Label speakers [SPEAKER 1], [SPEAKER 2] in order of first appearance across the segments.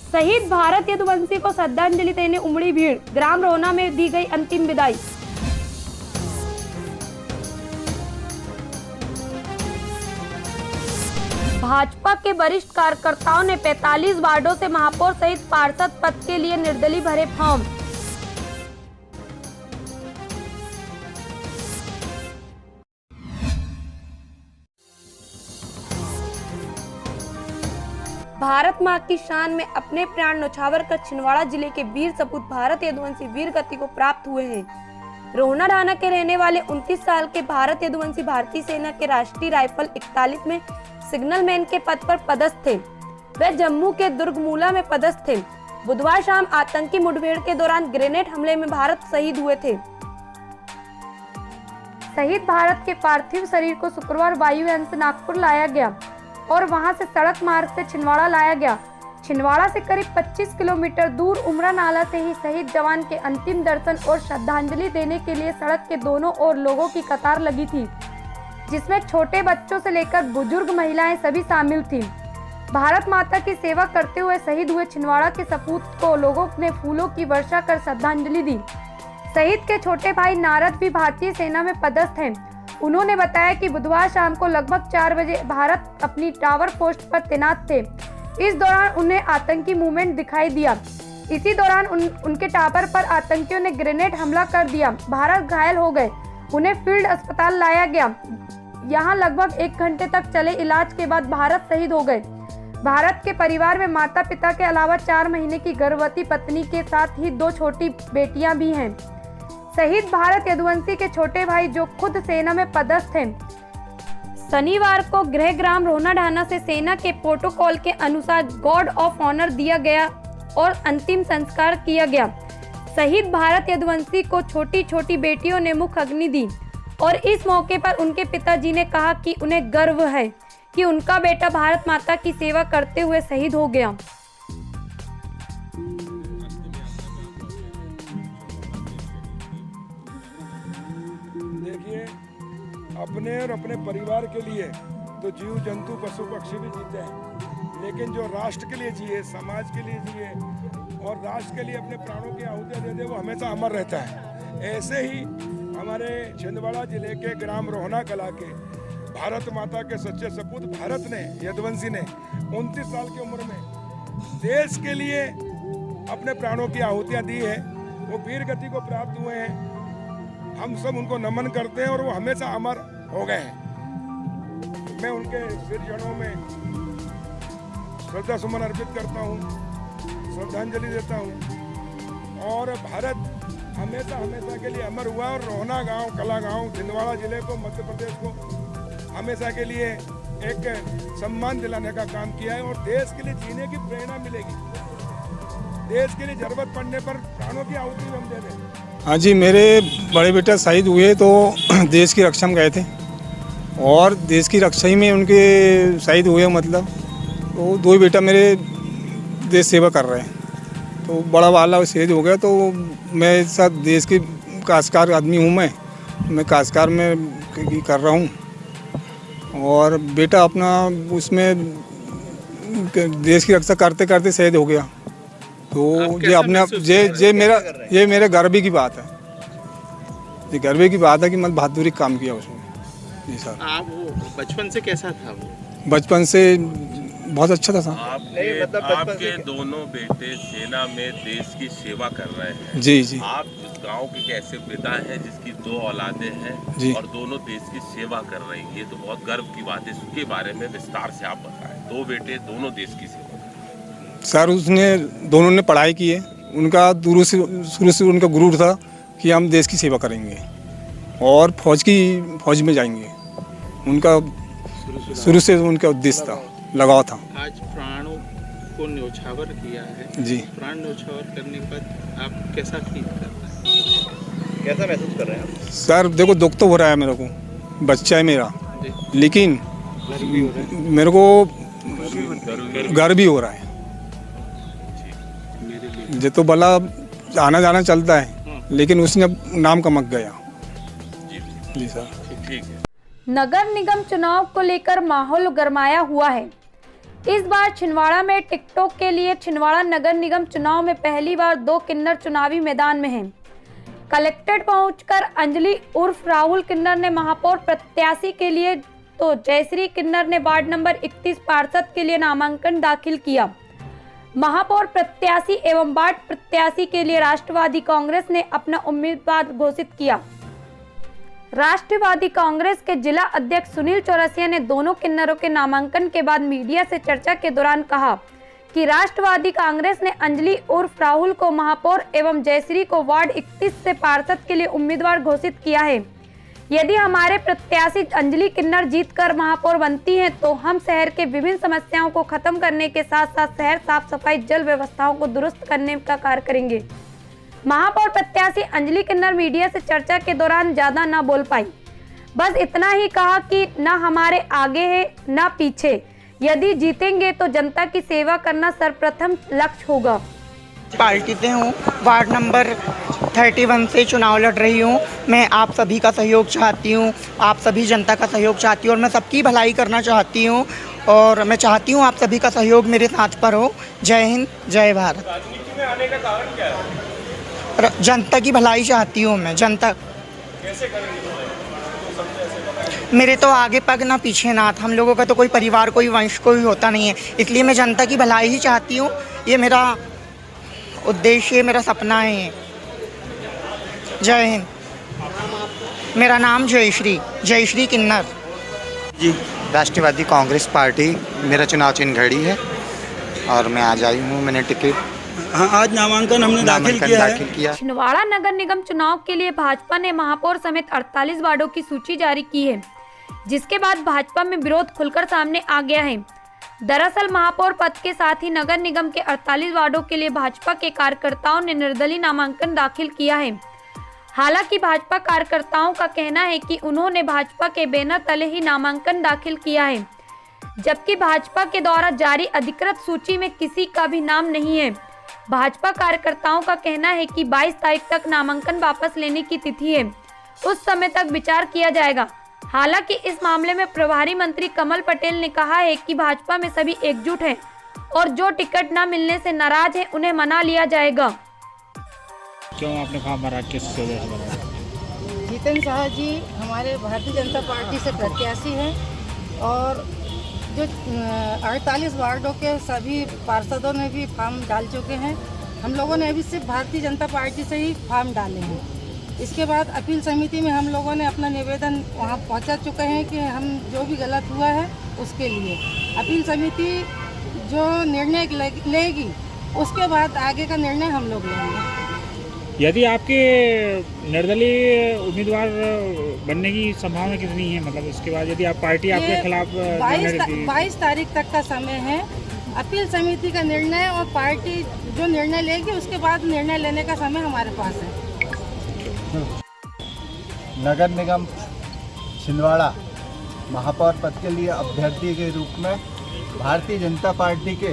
[SPEAKER 1] शहीद भारत यदुवंशी को श्रद्धांजलि देने उमड़ी भीड़, ग्राम रोहना में दी गई अंतिम विदाई। भाजपा के वरिष्ठ कार्यकर्ताओं ने 45 वार्डों से महापौर सहित पार्षद पद के लिए निर्दलीय भरे फॉर्म। भारत मां की शान में अपने प्राण न्यौछावर कर छिंदवाड़ा जिले के वीर सपूत भारत यदुवंशी वीर गति को प्राप्त हुए हैं। रोहना ढाना के रहने वाले 29 साल के भारत यदुवंशी भारतीय सेना के राष्ट्रीय राइफल 41 में सिग्नल मैन के पद पर पदस्थ थे। वे जम्मू के दुर्गमूला में पदस्थ थे। बुधवार शाम आतंकी मुठभेड़ के दौरान ग्रेनेड हमले में भारत शहीद हुए थे। शहीद भारत के पार्थिव शरीर को शुक्रवार वायुयान से नागपुर लाया गया और वहां से सड़क मार्ग से छिंदवाड़ा लाया गया। छिंदवाड़ा से करीब 25 किलोमीटर दूर उमरा नाला से ही शहीद जवान के अंतिम दर्शन और श्रद्धांजलि देने के लिए सड़क के दोनों ओर लोगों की कतार लगी थी, जिसमें छोटे बच्चों से लेकर बुजुर्ग महिलाएं सभी शामिल थीं। भारत माता की सेवा करते हुए शहीद हुए छिंदवाड़ा के सपूत को लोगों ने फूलों की वर्षा कर श्रद्धांजलि दी। शहीद के छोटे भाई नारद भी भारतीय सेना में पदस्थ हैं। उन्होंने बताया कि बुधवार शाम को लगभग 4 बजे भारत अपनी टावर पोस्ट पर तैनात थे। इस दौरान उन्हें आतंकी मूवमेंट दिखाई दिया। इसी दौरान उनके टावर पर आतंकियों ने ग्रेनेड हमला कर दिया। भारत घायल हो गए। उन्हें फील्ड अस्पताल लाया गया। यहां लगभग 1 घंटे तक चले इलाज के बाद भारत शहीद हो गए। भारत के परिवार में माता पिता के अलावा 4 महीने की गर्भवती पत्नी के साथ ही 2 छोटी बेटियां भी हैं। शहीद भारत यदुवंशी के छोटे भाई जो खुद सेना में पदस्थ हैं, शनिवार को गृह ग्राम रोहना ढाना से सेना के प्रोटोकॉल के अनुसार गार्ड ऑफ ऑनर दिया गया और अंतिम संस्कार किया गया। शहीद भारत यदुवंशी को छोटी छोटी बेटियों ने मुख अग्नि दी और इस मौके पर उनके पिताजी ने कहा कि उन्हें गर्व है कि उनका बेटा भारत माता की सेवा करते हुए शहीद हो गया।
[SPEAKER 2] देखिए, अपने और अपने परिवार के लिए तो जीव जंतु पशु पक्षी भी जीते हैं, लेकिन जो राष्ट्र के लिए जिए, समाज के लिए जिए और राष्ट्र के लिए अपने प्राणों की आहुतियाँ दे दे, वो हमेशा अमर रहता है। ऐसे ही हमारे छिंदवाड़ा जिले के ग्राम रोहना कला के भारत माता के सच्चे सपूत भारत ने यदुवंशी ने 29 साल की उम्र में देश के लिए अपने प्राणों की आहुतियाँ दी है। वो वीर गति को प्राप्त हुए हैं। हम सब उनको नमन करते हैं और वो हमेशा अमर हो गए हैं। मैं उनके सिरजनों में श्रद्धा सुमन अर्पित करता हूँ, श्रद्धांजलि देता हूँ और भारत हमेशा हमेशा के लिए अमर हुआ और रोहना गांव, कला गांव, छिंदवाड़ा जिले को, मध्य प्रदेश को हमेशा के लिए एक सम्मान दिलाने का काम किया है और देश के लिए जीने की प्रेरणा मिलेगी। देश के लिए जरूरत पड़ने पर प्राणों की आहुति हम दे दें।
[SPEAKER 3] हाँ जी, मेरे बड़े बेटा शहीद हुए तो देश की रक्षा में गए थे और देश की रक्षा ही में उनके शहीद हुए, मतलब तो 2 ही बेटा मेरे देश सेवा कर रहे हैं। तो बड़ा वाला शहीद हो गया तो मैं साथ देश की काश्तकार आदमी हूँ। मैं काश्तकार में कर रहा हूँ और बेटा अपना उसमें देश की रक्षा करते करते शहीद हो गया। तो ये अपने ये मेरे गर्व की बात है। ये गर्व की बात है कि मैं बहादुरी काम किया उसमें। जी सर। आप वो बचपन से कैसा था? वो बचपन से बहुत अच्छा था सर।
[SPEAKER 4] आपके दोनों बेटे सेना में देश की सेवा कर रहे हैं।
[SPEAKER 3] जी जी।
[SPEAKER 4] आप उस गांव के कैसे पिता हैं जिसकी 2 औलादें हैं और दोनों देश की सेवा कर रही हैं, ये तो बहुत गर्व की बात है। इसके बारे में विस्तार से आप बताएं। 2 बेटे, दोनों देश की सेवा।
[SPEAKER 3] सर दोनों ने पढ़ाई की है। उनका शुरू से उनका गुरूर था कि हम देश की सेवा करेंगे और फौज में जाएंगे। उनका शुरू से उनका उद्देश्य था, लगाव था।
[SPEAKER 5] आज प्राणों को न्यौछावर किया है
[SPEAKER 3] जी।
[SPEAKER 5] प्राण न्यौछावर करने पर आप कैसा फील कर रहे हैं? कैसा महसूस कर रहे हैं आप?
[SPEAKER 3] सर देखो, दुख तो हो रहा है मेरे को, बच्चा है मेरा, लेकिन मेरे को गर्व भी हो रहा है। ये तो भला आना जाना चलता है, लेकिन उसने नाम कमक गया। जी सर।
[SPEAKER 1] नगर निगम चुनाव को लेकर माहौल गरमाया हुआ है। इस बार छिंदवाड़ा में टिकटॉक के लिए छिंदवाड़ा नगर निगम चुनाव में पहली बार 2 किन्नर चुनावी मैदान में हैं। कलेक्ट्रेट पहुंचकर अंजलि उर्फ राहुल किन्नर ने महापौर प्रत्याशी के लिए तो जयश्री किन्नर ने वार्ड नंबर 31 पार्षद के लिए नामांकन दाखिल किया। महापौर प्रत्याशी एवं वार्ड प्रत्याशी के लिए राष्ट्रवादी कांग्रेस ने अपना उम्मीदवार घोषित किया। राष्ट्रवादी कांग्रेस के जिला अध्यक्ष सुनील चौरसिया ने दोनों किन्नरों के नामांकन के बाद मीडिया से चर्चा के दौरान कहा कि राष्ट्रवादी कांग्रेस ने अंजलि उर्फ राहुल को महापौर एवं जयश्री को वार्ड 31 से पार्षद के लिए उम्मीदवार घोषित किया है। यदि हमारे प्रत्याशी अंजलि किन्नर जीतकर महापौर बनती हैं तो हम शहर के विभिन्न समस्याओं को खत्म करने के साथ साथ शहर साफ सफाई जल व्यवस्थाओं को दुरुस्त करने का कार्य करेंगे। महापौर प्रत्याशी अंजलि किन्नर मीडिया से चर्चा के दौरान ज्यादा न बोल पाई, बस इतना ही कहा कि न हमारे आगे है न पीछे, यदि जीतेंगे तो जनता की सेवा करना सर्वप्रथम लक्ष्य होगा।
[SPEAKER 6] पार्टी से हूँ, वार्ड नंबर 31 से चुनाव लड़ रही हूँ। मैं आप सभी का सहयोग चाहती हूँ, आप सभी जनता का सहयोग चाहती हूँ और मैं सबकी भलाई करना चाहती हूँ और मैं चाहती हूँ आप सभी का सहयोग मेरे साथ पर हो। जय हिंद, जय भारत।
[SPEAKER 5] राजनीति में आने का कारण क्या है?
[SPEAKER 6] जनता की भलाई चाहती हूँ मैं। जनता
[SPEAKER 5] कैसे करेंगे?
[SPEAKER 6] मेरे तो आगे पग ना पीछे नाथ। हम लोगों का तो कोई परिवार, कोई वंश, कोई होता नहीं है, इसलिए मैं जनता की भलाई ही चाहती हूँ। ये मेरा उद्देश्य, मेरा सपना है। जय हिंद। मेरा नाम जयश्री किन्नर
[SPEAKER 7] जी। राष्ट्रवादी कांग्रेस पार्टी, मेरा चुनाव चिन्ह घड़ी है और मैं आज आई हूँ। मैंने टिकट
[SPEAKER 8] आज नामांकन हमने दाखिल किया।
[SPEAKER 1] छिंदवाड़ा नगर निगम चुनाव के लिए भाजपा ने महापौर समेत 48 वार्डों की सूची जारी की है, जिसके बाद भाजपा में विरोध खुलकर सामने आ गया है। दरअसल महापौर पद के साथ ही नगर निगम के 48 वार्डों के लिए भाजपा के कार्यकर्ताओं ने निर्दलीय नामांकन दाखिल किया है। हालांकि भाजपा कार्यकर्ताओं का कहना है कि उन्होंने भाजपा के बैनर तले ही नामांकन दाखिल किया है, जबकि भाजपा के द्वारा जारी अधिकृत सूची में किसी का भी नाम नहीं है। भाजपा कार्यकर्ताओं का कहना है कि 22 तारीख तक नामांकन वापस लेने की तिथि है, उस समय तक विचार किया जाएगा। हालांकि इस मामले में प्रभारी मंत्री कमल पटेल ने कहा है कि भाजपा में सभी एकजुट हैं और जो टिकट न मिलने से नाराज हैं उन्हें मना लिया जाएगा।
[SPEAKER 8] क्यों आपने फॉर्म भरा, किस वजह से भरा?
[SPEAKER 9] जितेंद्र शाह जी हमारे भारतीय जनता पार्टी से प्रत्याशी हैं और जो 48 वार्डों के सभी पार्षदों ने भी फॉर्म डाल चुके हैं। हम लोगों ने अभी सिर्फ भारतीय जनता पार्टी से ही फॉर्म डाले हैं। इसके बाद अपील समिति में हम लोगों ने अपना निवेदन वहां पहुंचा चुके हैं कि हम जो भी गलत हुआ है उसके लिए अपील समिति जो निर्णय लेगी उसके बाद आगे का निर्णय हम लोग लेंगे।
[SPEAKER 8] यदि आपके निर्दलीय उम्मीदवार बनने की संभावना कितनी है, मतलब उसके बाद यदि आप पार्टी आपके खिलाफ
[SPEAKER 9] 22 तारीख तक का समय है अपील समिति का निर्णय और पार्टी जो निर्णय लेगी उसके बाद निर्णय लेने का समय हमारे पास है।
[SPEAKER 10] नगर निगम छिंदवाड़ा महापौर पद के लिए अभ्यर्थी के रूप में भारतीय जनता पार्टी के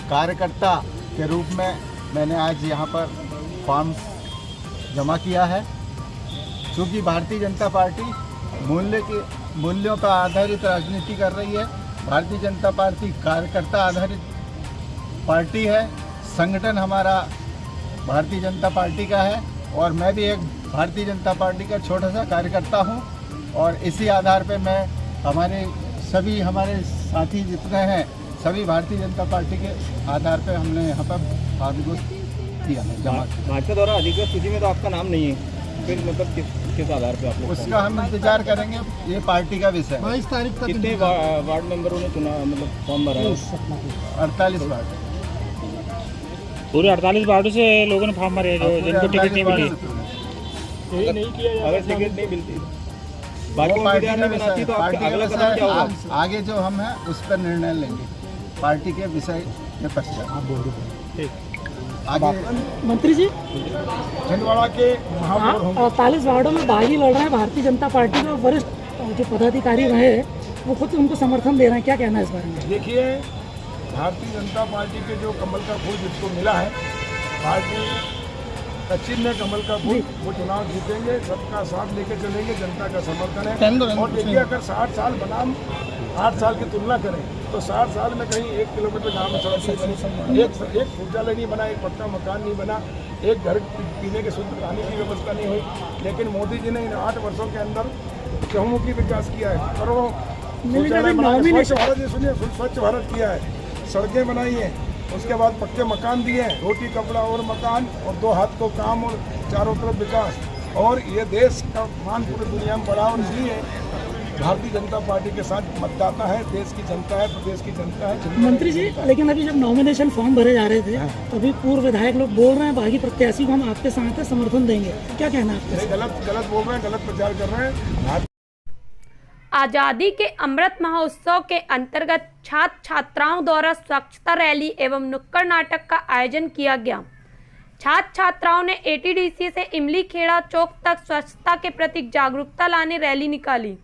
[SPEAKER 10] कार्यकर्ता के रूप में मैंने आज यहाँ पर फॉर्म जमा किया है। क्योंकि भारतीय जनता पार्टी मूल्यों पर आधारित राजनीति कर रही है। भारतीय जनता पार्टी कार्यकर्ता आधारित पार्टी है। संगठन हमारा भारतीय जनता पार्टी का है और मैं भी एक भारतीय जनता पार्टी का छोटा सा कार्यकर्ता हूं और इसी आधार पे मैं हमारे साथी जितने हैं सभी भारतीय जनता पार्टी के आधार पे हमने यहाँ पर फॉर्म को किया है जमा।
[SPEAKER 5] भाजपा द्वारा अधिकृत सूची में तो आपका नाम नहीं है, फिर मतलब किस आधार पे आप लोग?
[SPEAKER 10] उसका हम इंतजार करेंगे, ये पार्टी का विषय है।
[SPEAKER 9] 22 तारीख तक
[SPEAKER 5] कितने वार्ड मेंबरों ने चुना, मतलब फॉर्म भरा है?
[SPEAKER 10] 48 वार्ड।
[SPEAKER 8] पूरे 48 वार्डों से लोगों ने फॉर्म भरे जो जिनको टिकट नहीं मिली।
[SPEAKER 5] अगर टिकट नहीं मिलती
[SPEAKER 10] बाकी उम्मीदवार नहीं बनाती तो अगला कदम क्या होगा? आगे जो हम हैं उस पर निर्णय लेंगे पार्टी के विषय के पश्चात। आगे
[SPEAKER 9] मंत्री जी
[SPEAKER 2] छिंदवाड़ा के महापौर होंगे।
[SPEAKER 9] 48 वार्डों में बागी लड़ रहे हैं भारतीय जनता पार्टी के वरिष्ठ जो पदाधिकारी रहे वो खुद उनको समर्थन दे रहे हैं, क्या कहना है इस बारे में?
[SPEAKER 2] देखिए, भारतीय जनता पार्टी के जो कमल का फूल जिसको मिला है, पार्टी का चिन्ह कमल का फूल, वो चुनाव जीतेंगे, सबका साथ लेके चलेंगे, जनता का समर्थन है। और देखिए, अगर 60 साल बनाम 8 साल की तुलना करें तो 60 साल में कहीं 1 किलोमीटर गाँव में सड़क नहीं बनी, एक शौचालय नहीं बना, एक पक्का मकान नहीं बना, एक घर पीने के शुद्ध पानी की व्यवस्था नहीं हुई। लेकिन मोदी जी ने इन 8 वर्षों के अंदर चहुमुखी विकास किया है, करोड़ों शौचालय बनाए, स्वच्छ भारत, ये सुनिए, स्वच्छ भारत किया है, सड़कें बनाई हैं, उसके बाद पक्के मकान दिए हैं, रोटी कपड़ा और मकान, और 2 हाथ को काम और चारों तरफ विकास, और ये देश का मान पूरी दुनिया में बढ़ा। और इसलिए भारतीय जनता पार्टी के साथ मतदाता है, देश की जनता है, प्रदेश की जनता है।
[SPEAKER 11] मंत्री जी, लेकिन अभी जब नॉमिनेशन फॉर्म भरे जा रहे थे तभी पूर्व विधायक लोग बोल रहे हैं बागी प्रत्याशी को हम आपके साथ समर्थन देंगे, क्या कहना है आपका?
[SPEAKER 2] गलत बोल रहे हैं, गलत प्रचार कर रहे हैं।
[SPEAKER 1] आज़ादी के अमृत महोत्सव के अंतर्गत छात्र छात्राओं द्वारा स्वच्छता रैली एवं नुक्कड़ नाटक का आयोजन किया गया। छात्र छात्राओं ने ATDC से इमली खेड़ा चौक तक स्वच्छता के प्रति जागरूकता लाने रैली निकाली।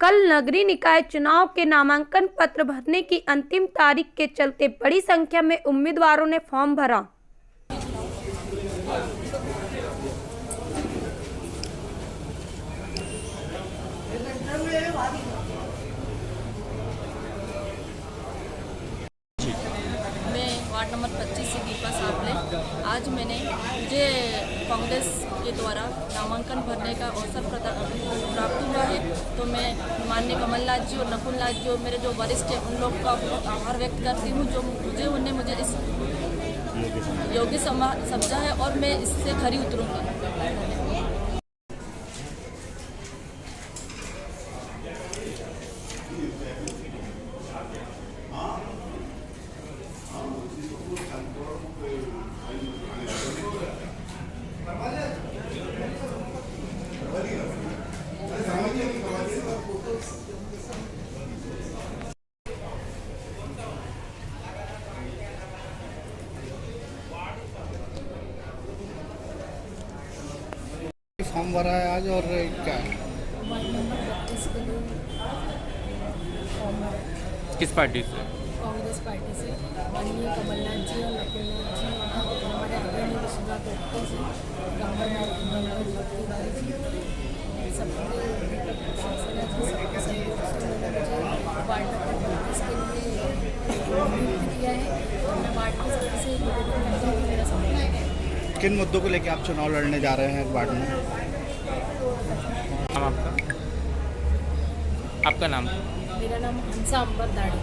[SPEAKER 1] कल नगरीय निकाय चुनाव के नामांकन पत्र भरने की अंतिम तारीख के चलते बड़ी संख्या में उम्मीदवारों ने फॉर्म भरा।
[SPEAKER 12] मैं वार्ड नंबर 25 से दीपा सावले। आज मुझे कांग्रेस के द्वारा नामांकन भरने का अवसर प्राप्त हुआ है, तो मैं माननीय कमलनाथ जी और नकुलनाथ जी और मेरे जो वरिष्ठ हैं उन लोग का बहुत आभार व्यक्त करती हूँ, जो उन्होंने मुझे इस योग्य समझा है और मैं इससे खरी उतरूँगी।
[SPEAKER 10] फॉर्म भरा है आज, और क्या है?
[SPEAKER 12] वार्ड नंबर 32 के लिए फॉर्म भरा।
[SPEAKER 5] किस पार्टी से?
[SPEAKER 12] कांग्रेस पार्टी से माननीय कमलनाथ जी और नकुलनाथ जी और हमारे आदरणीय विश्वनाथ दत्ता जी, सबके शासन है, सबके सहयोग से उन्होंने मुझे वार्ड नंबर 32 के लिए नियुक्त किया है। और मैं वार्ड के सबसे निवेदन करती हूँ कि मेरा समर्थन करें।
[SPEAKER 5] किन मुद्दों को लेकर आप चुनाव लड़ने जा रहे हैं वार्ड में?
[SPEAKER 8] आपका नाम?
[SPEAKER 12] मेरा नाम हंसा अंबर दाड़ी।